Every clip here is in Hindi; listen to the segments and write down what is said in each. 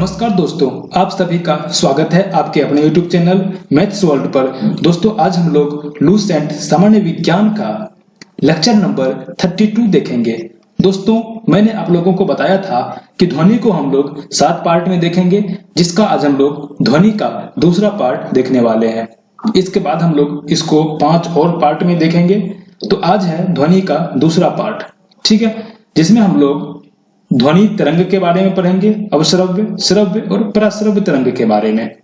नमस्कार दोस्तों, आप सभी का स्वागत है आपके अपने YouTube चैनल मैथ्स वर्ल्ड पर। दोस्तों आज हम लोग लूसेंट सामान्य विज्ञान का लेक्चर नंबर 32 देखेंगे। दोस्तों मैंने आप लोगों को बताया था कि ध्वनि को हम लोग 7 पार्ट में देखेंगे, जिसका आज हम लोग ध्वनि का दूसरा पार्ट देखने वाले हैं। इसके बाद हम लोग इसको 5 और पार्ट में देखेंगे। तो आज है ध्वनि का दूसरा पार्ट, ठीक है, जिसमें हम लोग ध्वनि तरंग के बारे में पढ़ेंगे, अवश्रव्य, श्रव्य और पराश्रव्य तरंग के बारे में।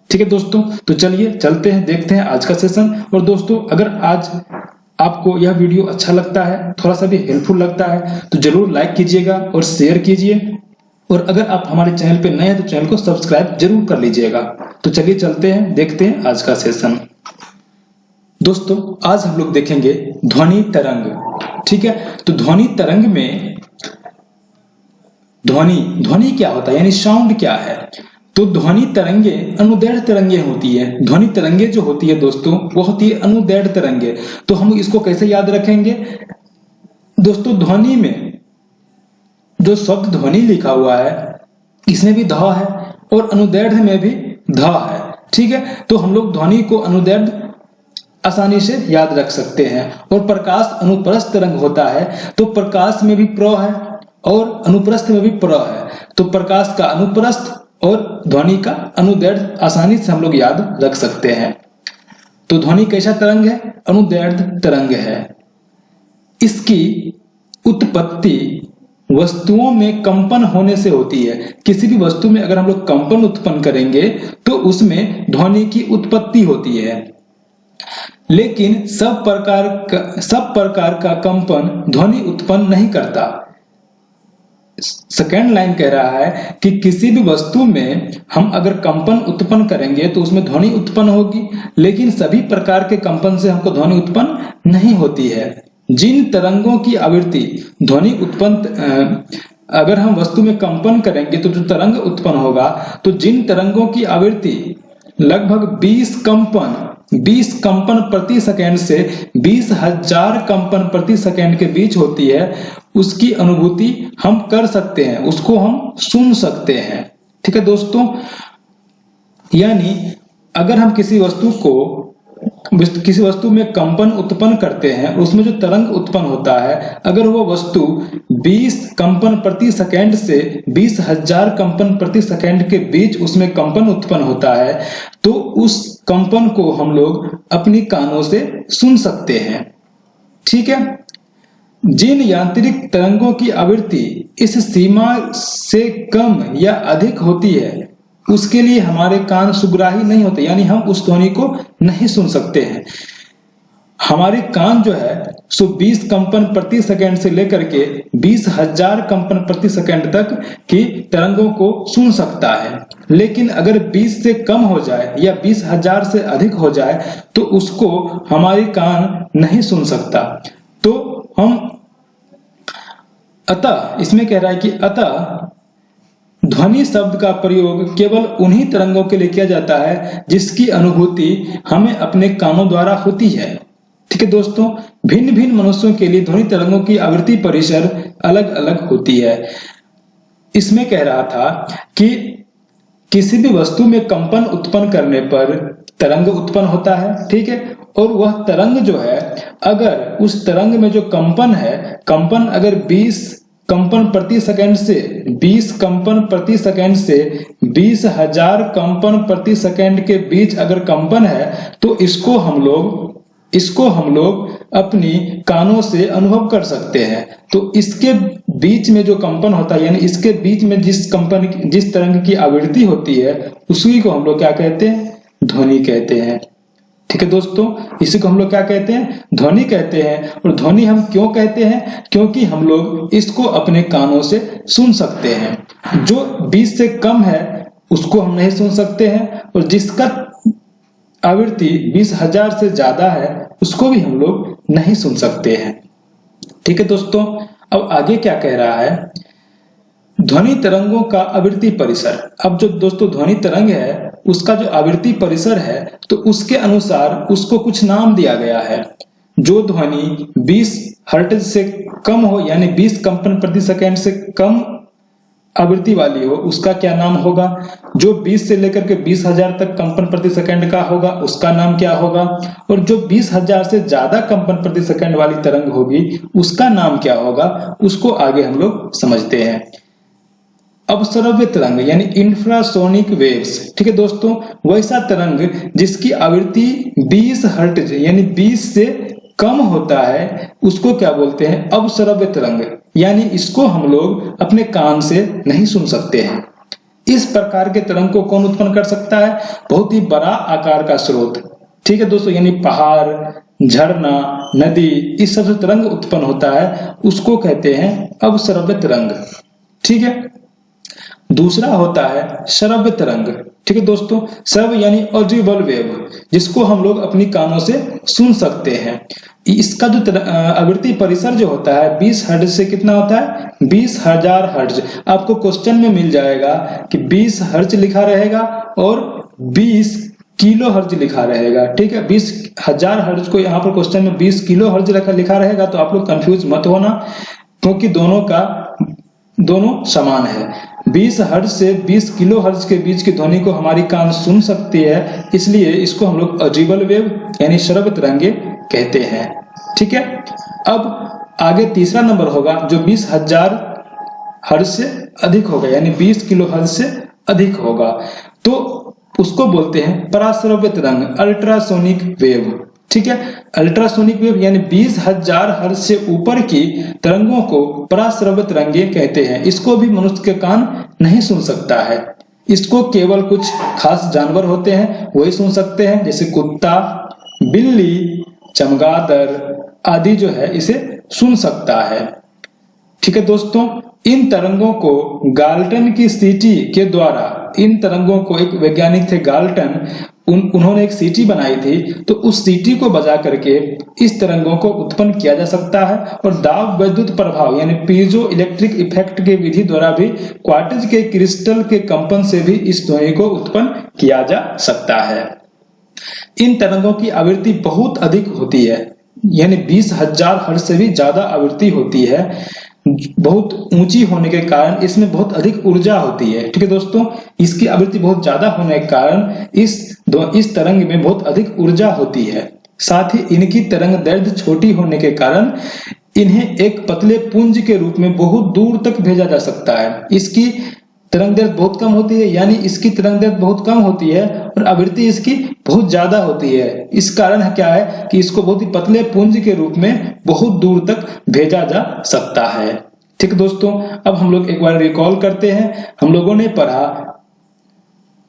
ठीक है दोस्तों, तो चलिए चलते हैं, देखते हैं आज का सेशन। और दोस्तों अगर आज आपको यह वीडियो अच्छा लगता है, थोड़ा सा भी हेल्पफुल लगता है, तो जरूर लाइक कीजिएगा और शेयर कीजिए। और अगर आप हमारे चैनल पे नए हैं तो चैनल को सब्सक्राइब जरूर कर लीजिएगा। तो चलिए चलते हैं, देखते हैं आज का सेशन। दोस्तों आज हम लोग देखेंगे ध्वनि तरंग। ठीक है, तो ध्वनि तरंग में ध्वनि क्या होता है, यानी साउंड क्या है। तो ध्वनि तरंगे अनुदैर्घ्य तरंगे होती है। ध्वनि तरंगे जो होती है दोस्तों वो होती है अनुदैर्घ्य तरंगे। तो हम इसको कैसे याद रखेंगे दोस्तों, ध्वनि में जो शब्द ध्वनि लिखा हुआ है इसमें भी ध है और अनुदैर्घ्य में भी ध है। ठीक है, तो हम लोग ध्वनि को अनुदैर्घ्य आसानी से याद रख सकते हैं। और प्रकाश अनुप्रस्थ तरंग होता है, तो प्रकाश में भी प्र है और अनुप्रस्थ में भी प्र है। तो प्रकाश का अनुप्रस्थ और ध्वनि का अनुदैर्घ्य आसानी से हम लोग याद रख सकते हैं। तो ध्वनि कैसा तरंग है, अनुदैर्घ्य तरंग है। इसकी उत्पत्ति वस्तुओं में कंपन होने से होती है। किसी भी वस्तु में अगर हम लोग कंपन उत्पन्न करेंगे तो उसमें ध्वनि की उत्पत्ति होती है। लेकिन सब प्रकार का कंपन ध्वनि उत्पन्न नहीं करता। सेकेंड लाइन कह रहा है कि किसी भी वस्तु में हम अगर कंपन उत्पन्न करेंगे तो उसमें ध्वनि उत्पन्न होगी, लेकिन सभी प्रकार के कंपन से हमको ध्वनि उत्पन्न नहीं होती है। जिन तरंगों की आवृत्ति ध्वनि उत्पन्न अगर हम वस्तु में कंपन करेंगे तो जो तरंग उत्पन्न होगा, तो जिन तरंगों की आवृत्ति लगभग 20 कंपन प्रति सेकंड से 20,000 कंपन प्रति सेकंड के बीच होती है, उसकी अनुभूति हम कर सकते हैं, उसको हम सुन सकते हैं। ठीक है दोस्तों, यानी अगर हम किसी वस्तु में कंपन उत्पन्न करते हैं, उसमें जो तरंग उत्पन्न होता है, अगर वो वस्तु 20 कंपन प्रति सेकंड से 20,000 कंपन प्रति सेकंड के बीच उसमें कंपन उत्पन्न होता है, तो उस कंपन को हम लोग अपनी कानों से सुन सकते हैं। ठीक है, जिन यांत्रिक तरंगों की आवृत्ति इस सीमा से कम या अधिक होती है उसके लिए हमारे कान सुग्राही नहीं होते, यानी हम उस ध्वनि को नहीं सुन सकते हैं। हमारे कान जो है सो 20 कंपन प्रति सेकंड से लेकर के 20,000 कंपन प्रति सेकंड तक की तरंगों को सुन सकता है। लेकिन अगर 20 से कम हो जाए या 20,000 से अधिक हो जाए तो उसको हमारी कान नहीं सुन सकता। तो हम अतः इसमें कह रहा है कि अतः ध्वनि शब्द का प्रयोग केवल उन्हीं तरंगों के लिए किया जाता है जिसकी अनुभूति हमें अपने कानों द्वारा होती है। ठीक है दोस्तों, भिन्न भिन्न मनुष्यों के लिए ध्वनि तरंगों की आवृत्ति परिसर अलग अलग होती है। इसमें कह रहा था कि किसी भी वस्तु में कंपन उत्पन्न करने पर तरंग उत्पन्न होता है। ठीक है, और वह तरंग जो है, अगर उस तरंग में जो कंपन है, कंपन अगर 20 कंपन प्रति सेकंड से 20 कंपन प्रति सेकंड से 20,000 कंपन प्रति सेकंड के बीच अगर कंपन है, तो इसको हम लोग अपनी कानों से अनुभव कर सकते हैं। तो इसके बीच में जो कंपन होता है, यानी इसके बीच में जिस तरंग की आवृत्ति होती है, उसी को हम लोग क्या कहते हैं, ध्वनि कहते हैं। ठीक है दोस्तों, इसी को हम लोग क्या कहते हैं, ध्वनि कहते हैं। और ध्वनि हम क्यों कहते हैं, क्योंकि हम लोग इसको अपने कानों से सुन सकते हैं। जो 20 से कम है उसको हम नहीं सुन सकते हैं, और जिसका आवृत्ति 20,000 से ज्यादा है उसको भी हम लोग नहीं सुन सकते हैं। ठीक है दोस्तों, अब आगे क्या कह रहा है, ध्वनि तरंगों का आवृत्ति परिसर। अब जो दोस्तों ध्वनि तरंग है उसका जो आवृत्ति परिसर है, तो उसके अनुसार उसको कुछ नाम दिया गया है। जो ध्वनि 20 हर्ट्ज से कम हो, यानी 20 कंपन प्रति सेकंड से कम आवृत्ति वाली हो उसका क्या नाम होगा, जो 20 से लेकर के 20,000 तक कंपन प्रति सेकंड का होगा उसका नाम क्या होगा, और जो 20,000 से ज्यादा कंपन प्रति सेकंड वाली तरंग होगी उसका नाम क्या होगा, उसको आगे हम लोग समझते हैं। अपसरव्य तरंग यानी इंफ्रासोनिक वेव्स, ठीक है दोस्तों, वैसा तरंग जिसकी आवृत्ति 20 हर्ट्ज यानी 20 से कम होता है उसको क्या बोलते हैं, अपसरव्य तरंग, यानी इसको हम लोग अपने कान से नहीं सुन सकते हैं। इस प्रकार के तरंग को कौन उत्पन्न कर सकता है, बहुत ही बड़ा आकार का स्रोत, ठीक है दोस्तों, यानी पहाड़, झरना, नदी, इस सब से तरंग उत्पन्न होता है उसको कहते हैं अपसरव्य तरंग, ठीक है। दूसरा होता है श्रव्य तरंग, ठीक है दोस्तों, श्रव्य यानी ऑडिबल वेव, जिसको हम लोग अपनी कानों से सुन सकते हैं। इसका जो आवृत्ति परिसर जो होता है 20 हर्ट्ज से कितना होता है, 20,000 हर्ट्ज। आपको क्वेश्चन में मिल जाएगा कि 20 हर्ट्ज लिखा रहेगा और 20 किलो हर्ट्ज लिखा रहेगा, ठीक है। 20,000 हर्ट्ज को यहाँ पर क्वेश्चन में 20 किलो हर्ट्ज लिखा रहेगा, तो आप लोग कंफ्यूज मत होना, क्योंकि दोनों समान है। 20 हर्ट्ज से 20 किलो हर्ट्ज के बीच की ध्वनि को हमारी कान सुन सकती है, इसलिए इसको हम लोग ऑडिबल वेव यानी श्रव्य तरंगे कहते हैं, ठीक है। अब आगे तीसरा नंबर होगा जो 20,000 हर्ट्ज से अधिक होगा यानी 20 किलो हर्ट्ज से अधिक होगा, तो उसको बोलते हैं पराश्रव्य तरंग, अल्ट्रासोनिक वेव, ठीक है। अल्ट्रासोनिक वेव यानी 20,000 हर्ट्ज से ऊपर की तरंगों को पराश्रव्य तरंगे कहते हैं। इसको भी मनुष्य के कान नहीं सुन सकता है, इसको केवल कुछ खास जानवर होते हैं वही सुन सकते हैं, जैसे कुत्ता, बिल्ली, चमगादड़ आदि जो है इसे सुन सकता है, ठीक है दोस्तों। इन तरंगों को गाल्टन की सीटी के द्वारा, इन तरंगों को एक वैज्ञानिक थे गाल्टन, उन्होंने एक सीटी बनाई थी, तो उस सीटी को बजा करके इस तरंगों को उत्पन्न किया जा सकता है, और दाब विद्युत प्रभाव यानी पीजो इलेक्ट्रिक इफेक्ट के विधि द्वारा भी क्वार्ट्ज के क्रिस्टल के कंपन से भी इस ध्वनि को उत्पन्न किया जा सकता है। इन तरंगों की आवृत्ति बहुत अधिक होती है, यानी 20,000 हर्ट्ज से भी ज्यादा आवृत्ति होती है, बहुत ऊंची होने के कारण इसमें बहुत अधिक ऊर्जा होती है, ठीक है दोस्तों। इसकी आवृत्ति बहुत ज्यादा होने के कारण इस तरंग में बहुत अधिक ऊर्जा होती है। साथ ही इनकी तरंग दैर्ध्य छोटी होने के कारण इन्हें एक पतले पुंज के रूप में बहुत दूर तक भेजा जा सकता है। इसकी तरंग दैर्ध्य बहुत कम होती है, यानी इसकी तरंग दैर्ध्य बहुत कम होती है और आवृत्ति इसकी बहुत ज्यादा होती है। इस कारण क्या है कि इसको बहुत ही पतले पुंज के रूप में बहुत दूर तक भेजा जा सकता है, ठीक दोस्तों। अब हम लोग एक बार रिकॉल करते हैं। हम लोगों ने पढ़ा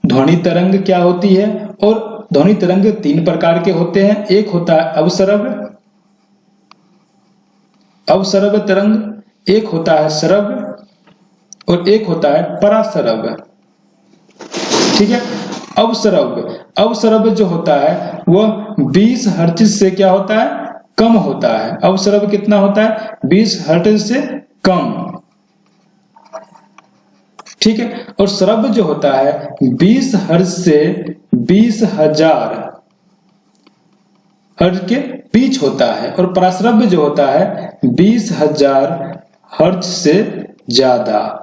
ध्वनि तरंग क्या होती है, और ध्वनि तरंग 3 प्रकार के होते हैं। एक होता है अवसरव्य तरंग, एक होता है श्रव्य और एक होता है पराश्रव्य, ठीक है। अवसरव्य जो होता है वह 20 हर्ट्ज से क्या होता है, कम होता है। अवसरव्य कितना होता है, 20 हर्ट्ज से कम, ठीक है। और श्रव्य जो होता है 20 हर्ट्ज से 20,000 हर्ट्ज के बीच होता है, और पराश्रव्य जो होता है 20,000 हर्ट्ज से ज्यादा,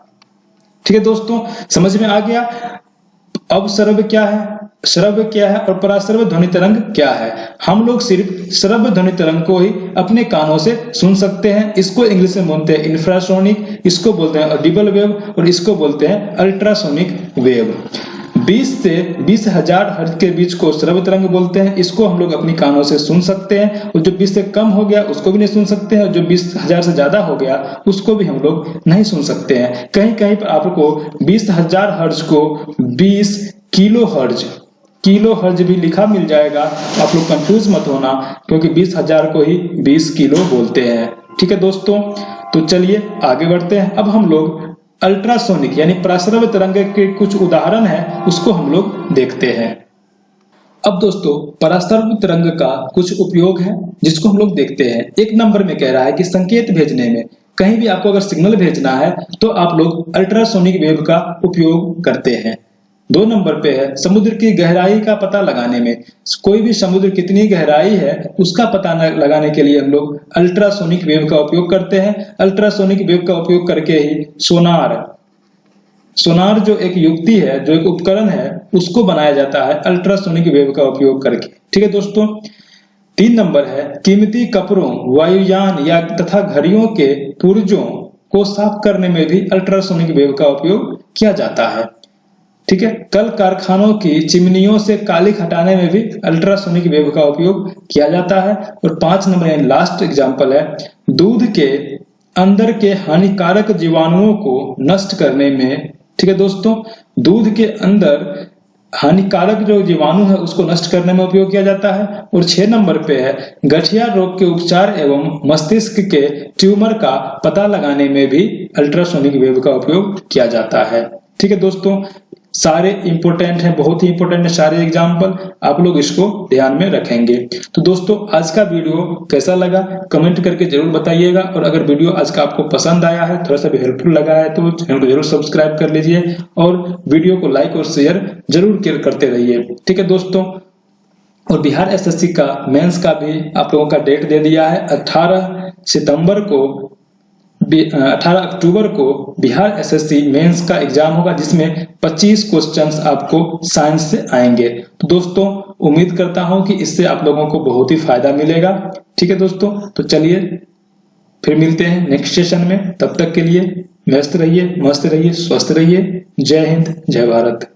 ठीक है दोस्तों। समझ में आ गया अब श्रव्य क्या है, श्रव्य क्या है और पराश्रव्य ध्वनि तरंग क्या है। हम लोग सिर्फ श्रव्य ध्वनि तरंग को ही अपने कानों से सुन सकते हैं। इसको इंग्लिश में बोलते हैं इंफ्रासोनिक, इसको बोलते हैं ऑडिबल वेव और इसको बोलते हैं अल्ट्रासोनिक वेव। 20 से 20,000 हर्ट्ज के बीच को श्रव्य तरंग बोलते हैं, इसको हम लोग अपनी कानों से सुन सकते हैं, और जो 20 से कम हो गया उसको भी नहीं सुन सकते हैं, और जो 20,000 से ज्यादा हो गया उसको भी हम लोग नहीं सुन सकते हैं। कहीं कहीं पर आपको 20,000 हर्ट्ज को 20 किलो हर्ट्ज भी लिखा मिल जाएगा, आप लोग कंफ्यूज मत होना, क्योंकि 20,000 को ही 20 किलो बोलते हैं, ठीक है दोस्तों। तो चलिए आगे बढ़ते हैं। अब हम लोग अल्ट्रासोनिक यानी पराश्रव्य तरंग के कुछ उदाहरण हैं उसको हम लोग देखते हैं। अब दोस्तों पराश्रव्य तरंग का कुछ उपयोग है जिसको हम लोग देखते हैं। एक नंबर में कह रहा है कि संकेत भेजने में, कहीं भी आपको अगर सिग्नल भेजना है तो आप लोग अल्ट्रासोनिक वेव का उपयोग करते हैं। 2 नंबर पे है समुद्र की गहराई का पता लगाने में, कोई भी समुद्र कितनी गहराई है उसका पता लगाने के लिए हम लोग अल्ट्रासोनिक वेव का उपयोग करते हैं। अल्ट्रासोनिक वेव का उपयोग करके ही सोनार सोनार जो एक युक्ति है, जो एक उपकरण है, उसको बनाया जाता है अल्ट्रासोनिक वेव का उपयोग करके। ठीक है दोस्तों। 3 नंबर है कीमती कपड़ों, वायुयान या तथा घड़ियों के पुर्जों को साफ करने में भी अल्ट्रासोनिक वेव का उपयोग किया जाता है। ठीक है। कल कारखानों की चिमनियों से कालिख हटाने में भी अल्ट्रासोनिक वेव का उपयोग किया जाता है। और 5 नंबर लास्ट एग्जांपल है दूध के अंदर के हानिकारक जीवाणुओं को नष्ट करने में। ठीक है दोस्तों, दूध के अंदर हानिकारक जो जीवाणु है उसको नष्ट करने में उपयोग किया जाता है। और 6 नंबर पे है गठिया रोग के उपचार एवं मस्तिष्क के ट्यूमर का पता लगाने में भी अल्ट्रासोनिक वेव का उपयोग किया जाता है। ठीक है दोस्तों, सारे इंपॉर्टेंट हैं, बहुत ही इंपॉर्टेंट है सारे एग्जाम्पल, आप लोग इसको ध्यान में रखेंगे। तो दोस्तों आज का वीडियो कैसा लगा कमेंट करके जरूर बताइएगा। और अगर वीडियो आज का आपको पसंद आया है, थोड़ा सा भी हेल्पफुल लगा है, तो चैनल को जरूर सब्सक्राइब कर लीजिए और वीडियो को लाइक और शेयर जरूर करते रहिए। ठीक है दोस्तों। और बिहार एसएससी का मेंस का भी आप लोगों का डेट दे दिया है। 18 अक्टूबर को बिहार एसएससी मेंस का एग्जाम होगा, जिसमें 25 क्वेश्चंस आपको साइंस से आएंगे। तो दोस्तों उम्मीद करता हूं कि इससे आप लोगों को बहुत ही फायदा मिलेगा। ठीक है दोस्तों, तो चलिए फिर मिलते हैं नेक्स्ट सेशन में। तब तक के लिए व्यस्त रहिए, मस्त रहिए, स्वस्थ रहिए। जय हिंद, जय भारत।